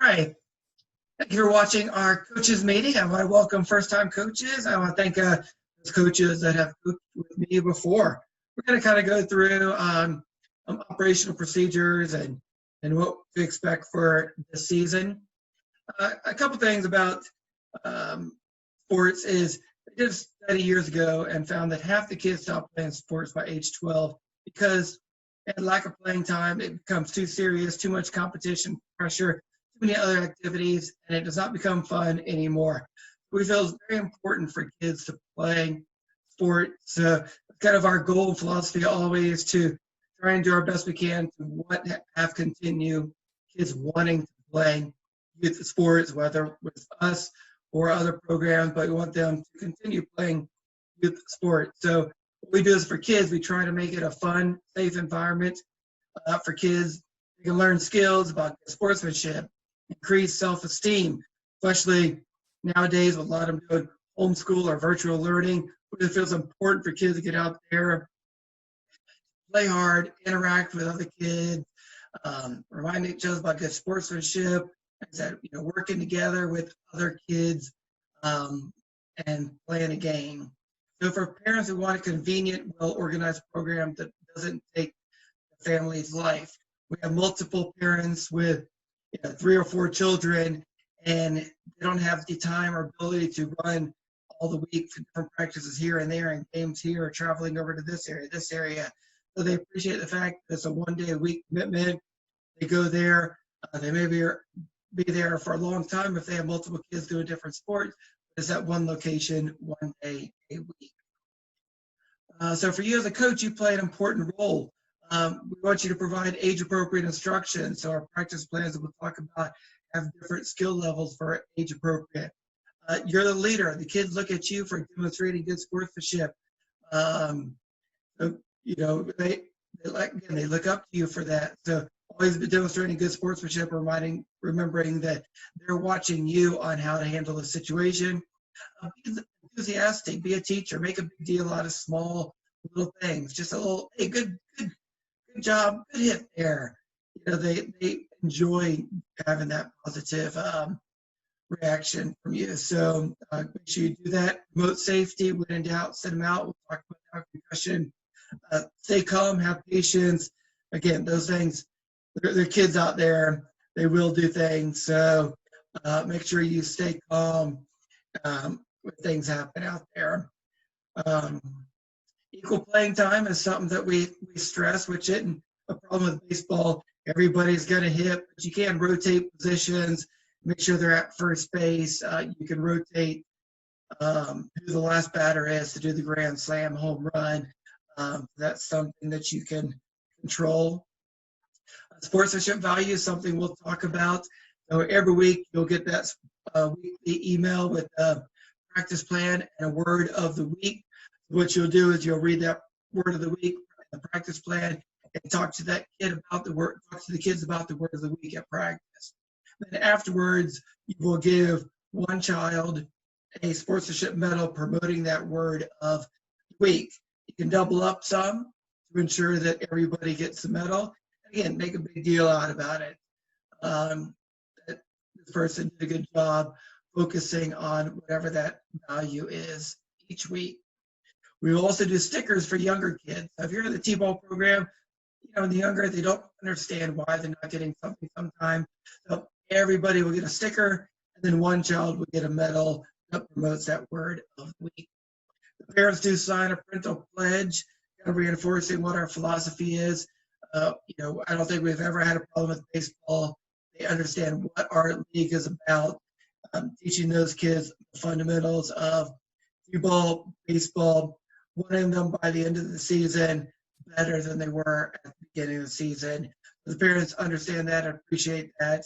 right. Thank you for watching our coaches meeting. I want to welcome first-time coaches. I want to thank those coaches that have coached with me before. We're going to kind of go through operational procedures and what to expect for this season. A couple things about sports is I did a study years ago and found that half the kids stop playing sports by age 12 because they had lack of playing time. It becomes too serious, too much competition, pressure, too many other activities, and it does not become fun anymore. We feel it's very important for kids to play sports. Kind of our goal and philosophy always to try and do our best we can to have continue kids wanting to play youth sports, whether with us or other programs, but we want them to continue playing youth sports. So what we do is for kids, we try to make it a fun, safe environment for kids. They can learn skills about sportsmanship, increase self-esteem, especially nowadays with a lot of them doing homeschool or virtual learning. It feels important for kids to get out there, play hard, interact with other kids, remind each other about good sportsmanship, that working together with other kids and playing a game. So for parents who want a convenient, well-organized program that doesn't take the family's life, we have multiple parents with 3 or 4 children, and they don't have the time or ability to run all the week for different practices here and there and games here or traveling over to this area. So they appreciate the fact that it's a one-day-a-week commitment. They go there. They maybe be there for a long time if they have multiple kids doing different sports. It's at one location, one day a week. So for you as a coach, you play an important role. We want you to provide age-appropriate instruction. So our practice plans that we'll talk about have different skill levels for age-appropriate. You're the leader. The kids look at you for demonstrating good sportsmanship. So, they look up to you for that. So always be demonstrating good sportsmanship, remembering that they're watching you on how to handle the situation. Be enthusiastic, be a teacher, make a big deal out of small little things. Just a little, hey, good job, good hit there. They enjoy having that positive reaction from you. So make sure you do that. Promote safety. When in doubt, send them out. We'll talk about concussion. Stay calm, have patience. Again, those things, they're kids out there. They will do things. So make sure you stay calm when things happen out there. Equal playing time is something that we stress, which isn't a problem with baseball. Everybody's got a hit, but you can rotate positions, make sure they're at first base. You can rotate who the last batter is to do the grand slam home run. That's something that you can control. Sportsmanship value is something we'll talk about. So every week you'll get that weekly email with a practice plan and a word of the week. What you'll do is you'll read that word of the week, the practice plan, and talk to that kid about the word. Talk to the kids about the word of the week at practice. Then afterwards, you will give one child a sportsmanship medal promoting that word of the week. You can double up some to ensure that everybody gets the medal. Again, make a big deal out about it. That this person did a good job focusing on whatever that value is each week. We will also do stickers for younger kids. So if you're in the T-ball program, the younger, they don't understand why they're not getting something sometimes. So everybody will get a sticker, and then one child will get a medal that promotes that word of the week. The parents do sign a parental pledge, kind of reinforcing what our philosophy is. I don't think we've ever had a problem with baseball. They understand what our league is about, teaching those kids the fundamentals of T-ball, baseball, wanting them by the end of the season better than they were at the beginning of the season. The parents understand that and appreciate that.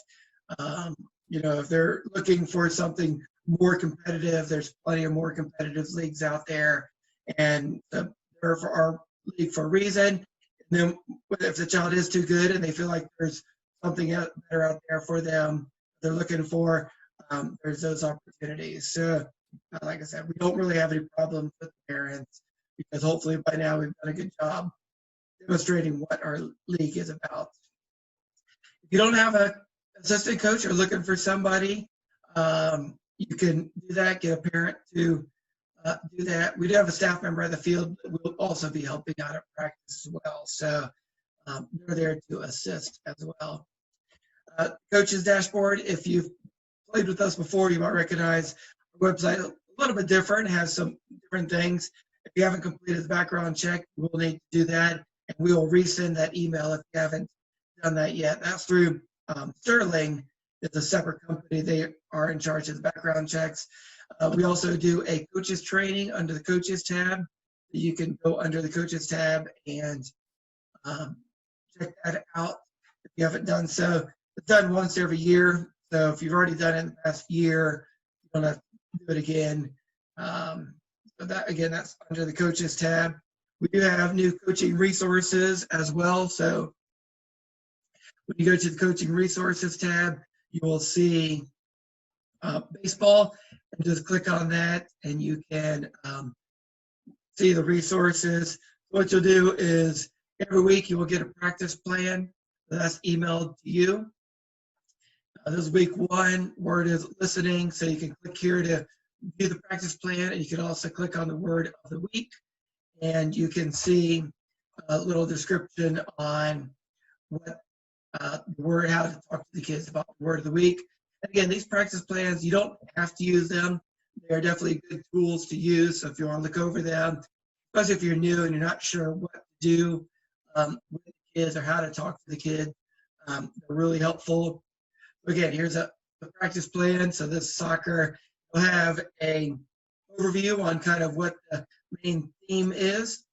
If they're looking for something more competitive, there's plenty of more competitive leagues out there, and they're for our league for a reason. And then if the child is too good and they feel like there's something better out there for them, they're looking for, there's those opportunities. So, like I said, we don't really have any problems with parents because hopefully by now we've done a good job demonstrating what our league is about. If you don't have a assistant coach are looking for somebody, you can do that, get a parent to do that. We do have a staff member at the field that will also be helping out at practice as well. So they're there to assist as well. Coach's dashboard, if you've played with us before, you might recognize our website a little bit different, has some different things. If you haven't completed the background check, we'll need to do that, and we will resend that email if you haven't done that yet. That's through Sterling. It's a separate company. They are in charge of the background checks. We also do a coaches training under the coaches tab. You can go under the coaches tab and check that out if you haven't done so. It's done once every year. So if you've already done it in the past year, you don't have to do it again. So that, again, that's under the coaches tab. We do have new coaching resources as well. So when you go to the coaching resources tab, you will see baseball, and just click on that and you can see the resources. What you'll do is every week you will get a practice plan that's emailed to you. This is week 1, word is listening, so you can click here to view the practice plan, and you can also click on the word of the week, and you can see a little description on what the word, how to talk to the kids about the word of the week. And again, these practice plans, you don't have to use them. They're definitely good tools to use, so if you want to look over them, especially if you're new and you're not sure what to do with the kids or how to talk to the kid, they're really helpful. Again, here's the practice plan. So this soccer will have a overview on kind of what the main theme is.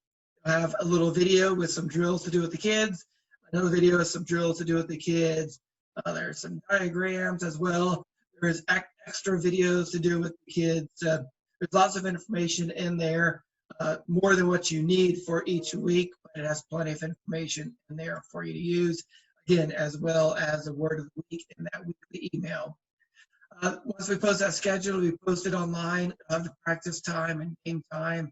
You'll have a little video with some drills to do with the kids. Another video with some drills to do with the kids. There's some diagrams as well. There's extra videos to do with the kids. There's lots of information in there, more than what you need for each week, but it has plenty of information in there for you to use. Again, as well as the word of the week in that weekly email. Once we post that schedule, we post it online of the practice time and game time.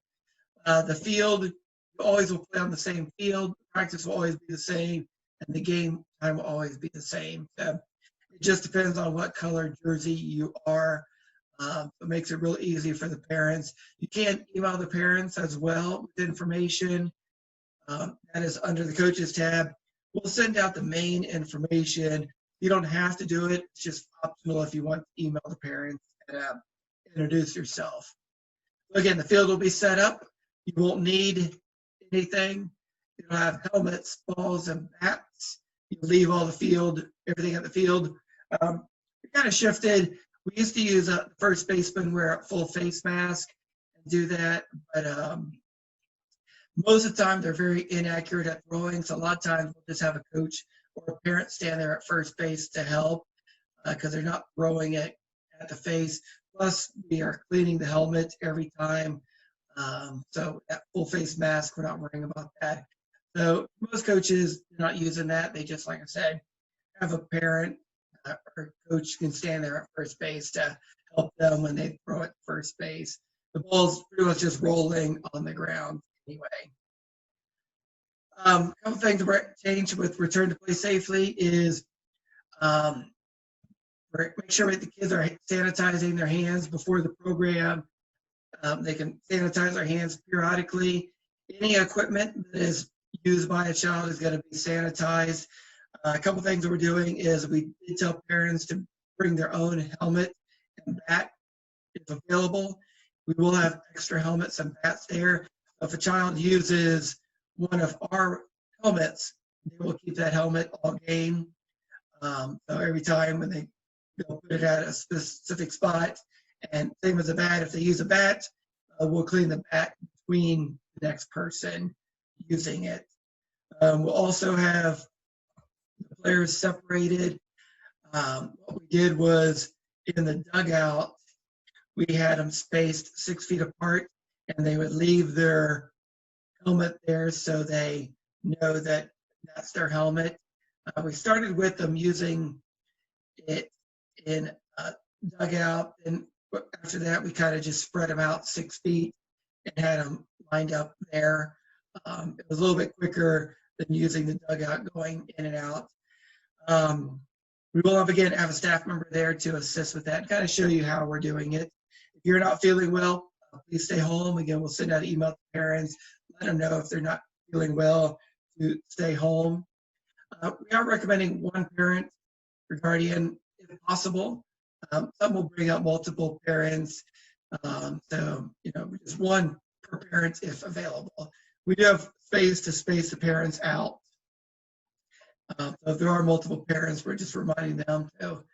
The field, you always will play on the same field. Practice will always be the same, and the game time will always be the same. So it just depends on what color jersey you are. It makes it real easy for the parents. You can email the parents as well with information. That is under the coaches tab. We'll send out the main information. You don't have to do it. It's just optional if you want to email the parents and introduce yourself. So again, the field will be set up. You won't need anything. You'll have helmets, balls, and bats. You leave all the field, everything at the field. We kind of shifted. We used to use a first baseman wear a full face mask and do that, but most of the time they're very inaccurate at throwing. So a lot of times we'll just have a coach or a parent stand there at first base to help because they're not throwing it at the face. Plus, we are cleaning the helmet every time. So that full face mask, we're not worrying about that. So most coaches are not using that. They just, like I said, have a parent or coach can stand there at first base to help them when they throw at first base. The ball's pretty much just rolling on the ground anyway. A couple things to change with return to play safely is make sure the kids are sanitizing their hands before the program. They can sanitize their hands periodically. Any equipment that is used by a child is going to be sanitized. A couple things that we're doing is we did tell parents to bring their own helmet and bat if available. We will have extra helmets and bats there. If a child uses one of our helmets, they will keep that helmet all game. So every time when they'll put it at a specific spot, and same as a bat, if they use a bat, we'll clean the bat between the next person using it. We'll also have the players separated. What we did was in the dugout, we had them spaced 6 feet apart, and they would leave their helmet there so they know that that's their helmet. We started with them using it in a dugout, and after that we kind of just spread them out 6 feet and had them lined up there. It was a little bit quicker than using the dugout going in and out. We will again have a staff member there to assist with that, kind of show you how we're doing it. If you're not feeling well, please stay home. Again, we'll send out an email to parents, let them know if they're not feeling well to stay home. We are recommending one parent or guardian if possible. Some will bring up multiple parents. So, just one per parent if available. We do have space to space the parents out. So if there are multiple parents, we're just reminding them to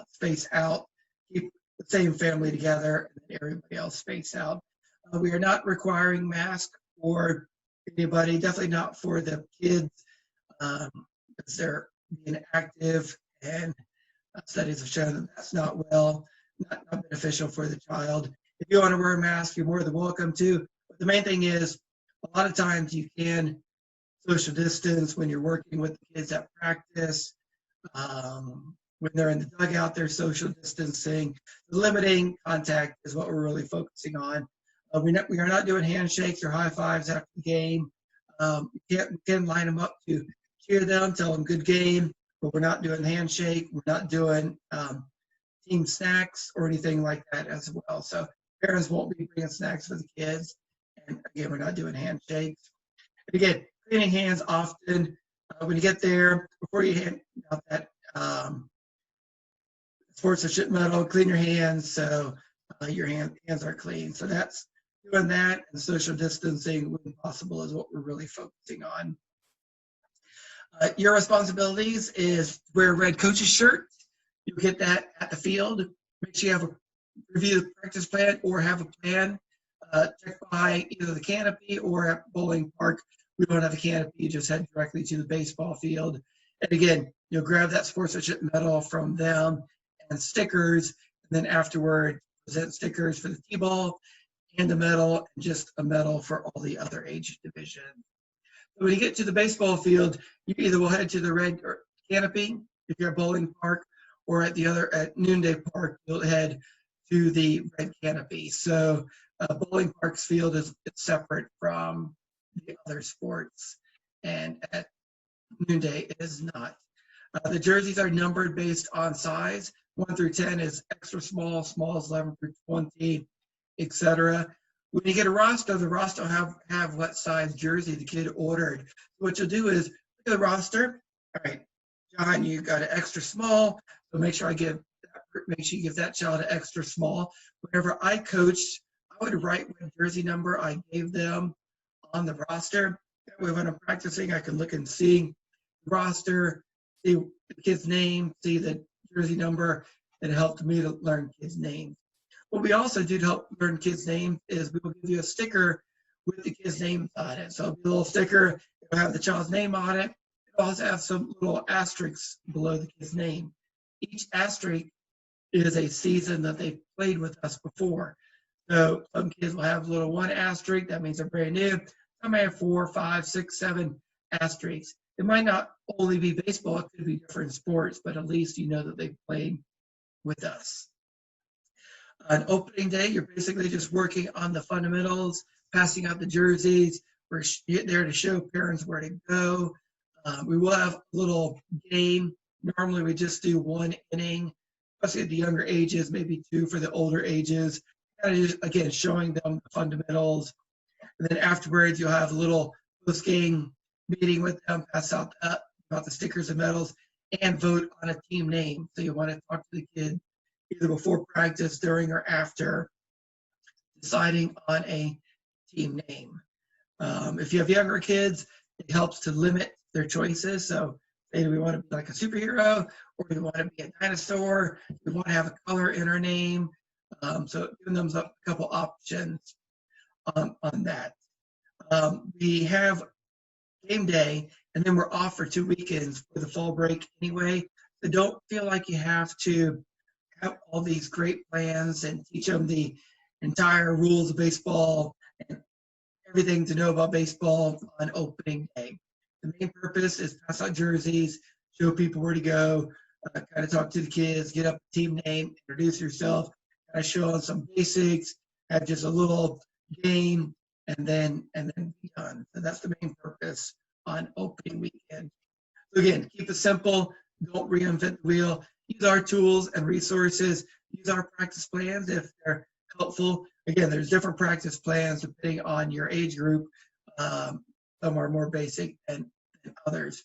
space out, keep the same family together, and then everybody else space out. We are not requiring masks for anybody, definitely not for the kids, because they're being active, and studies have shown that that's not beneficial for the child. If you want to wear a mask, you're more than welcome to. But the main thing is, a lot of times you can social distance when you're working with the kids at practice. When they're in the dugout, they're social distancing. Limiting contact is what we're really focusing on. We are not doing handshakes or high fives after the game. We can line them up to cheer them, tell them good game, but we're not doing handshake. We're not doing team snacks or anything like that as well. So parents won't be bringing snacks for the kids. And again, we're not doing handshakes. And again, cleaning hands often when you get there, before you hand out that sponsorship medal, clean your hands so your hands are clean. So that's doing that, and social distancing when possible is what we're really focusing on. Your responsibilities is wear a red coach's shirt. You'll get that at the field. Make sure you have a review the practice plan or have a plan. Check by either the canopy or at Bowling Park. We don't have a canopy, you just head directly to the baseball field. And again, you'll grab that sportsmanship medal from them and stickers, and then afterward, present stickers for the T-ball and a medal, and just a medal for all the other age divisions. So when you get to the baseball field, you either will head to the red canopy if you're at Bowling Park, or at Noonday Park, you'll head to the red canopy. So Bowling Park's field is separate from the other sports, and at Noonday it is not. The jerseys are numbered based on size. 1 through 10 is extra small, small is 11 through 20, etc. When you get a roster, the roster will have what size jersey the kid ordered. What you'll do is look at the roster. All right, John, you got an extra small, so make sure you give that child an extra small. Whenever I coached, I would write what jersey number I gave them on the roster. That way when I'm practicing, I can look and see the roster, see the kid's name, see the jersey number, and it helped me to learn kids' names. What we also do to help learn kids' names is we will give you a sticker with the kids' names on it. So it'll be a little sticker, it'll have the child's name on it. It'll also have some little asterisks below the kid's name. Each asterisk is a season that they played with us before. So some kids will have a little 1 asterisk, that means they're brand new. Some may have 4, 5, 6, 7 asterisks. It might not only be baseball, it could be different sports, but at least you know that they played with us. On opening day, you're basically just working on the fundamentals, passing out the jerseys. We're there to show parents where to go. We will have a little game. Normally we just do 1 inning, especially at the younger ages, maybe 2 for the older ages. Kind of just, again, showing them the fundamentals. And then afterwards, you'll have a little post-game meeting with them, pass out about the stickers and medals, and vote on a team name. So you want to talk to the kid either before practice, during, or after, deciding on a team name. If you have younger kids, it helps to limit their choices. So say we want to be like a superhero, or we want to be a dinosaur, we want to have a color in our name. So giving them a couple options on that. We have game day, and then we're off for 2 weekends for the fall break anyway. So don't feel like you have to have all these great plans and teach them the entire rules of baseball and everything to know about baseball on opening day. The main purpose is pass out jerseys, show people where to go, kind of talk to the kids, get up a team name, introduce yourself, kind of show them some basics, have just a little game, and then be done. So that's the main purpose on opening weekend. So again, keep it simple. Don't reinvent the wheel. Use our tools and resources. Use our practice plans if they're helpful. Again, there's different practice plans depending on your age group. Some are more basic than others.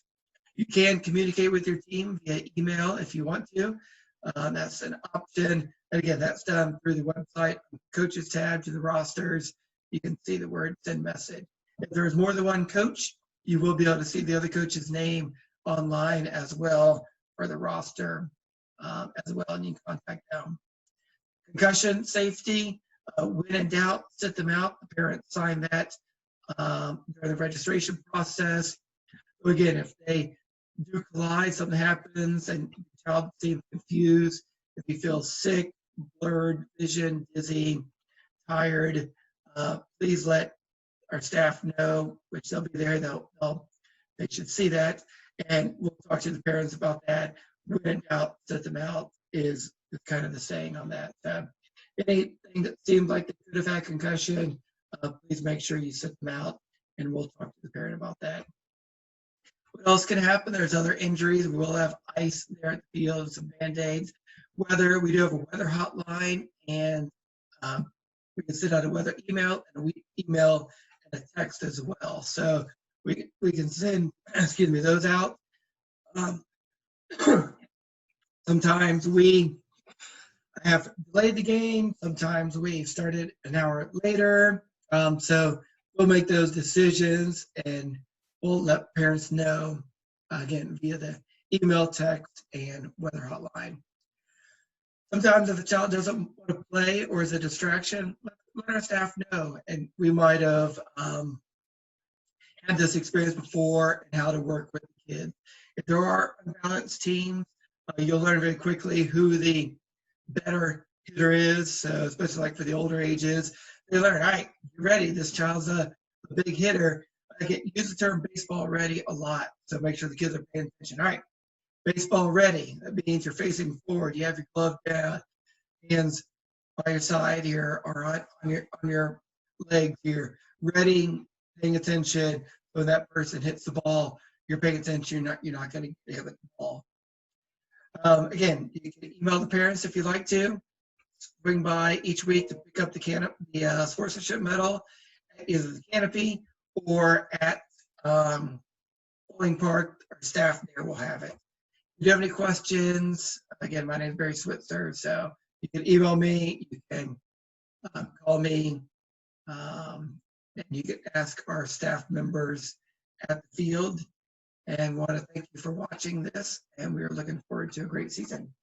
You can communicate with your team via email if you want to. That's an option. And again, that's done through the website, coaches tab to the rosters. You can see the word send message. If there's more than one coach, you will be able to see the other coach's name online as well for the roster as well, and you can contact them. Concussion safety, when in doubt, sit them out. The parents sign that during the registration process. So again, if they do collide, something happens, and the child seems confused, if he feels sick, blurred vision, dizzy, tired, please let our staff know, which they'll be there. They should see that, and we'll talk to the parents about that. When in doubt, set them out is kind of the saying on that. Anything that seems like they could have had concussion, please make sure you set them out, and we'll talk to the parent about that. What else can happen? There's other injuries. We will have ice there at the field, some Band-Aids. Weather, we do have a weather hotline, and we can send out a weather email and we email and a text as well. So we can send, those out. Sometimes we have delayed the game. Sometimes we started an hour later. So we'll make those decisions and we'll let parents know, again, via the email, text, and weather hotline. Sometimes if a child doesn't want to play or is a distraction, let our staff know. And we might have had this experience before and how to work with the kids. If there are unbalanced teams, you'll learn very quickly who the better hitter is. So especially like for the older ages, they learn, all right, you're ready. This child's a big hitter. I use the term baseball ready a lot. So make sure the kids are paying attention. All right, baseball ready. That means you're facing forward. You have your glove down, hands by your side here or on your legs. You're ready, paying attention. So when that person hits the ball, you're paying attention. You're not going to hit the ball. Again, you can email the parents if you'd like to. Bring by each week to pick up the sportsmanship medal at either the canopy or at Bowling Park. Our staff there will have it. If you have any questions, again, my name is Barry Switzer, so you can email me, you can call me, and you can ask our staff members at the field. And want to thank you for watching this, and we are looking forward to a great season.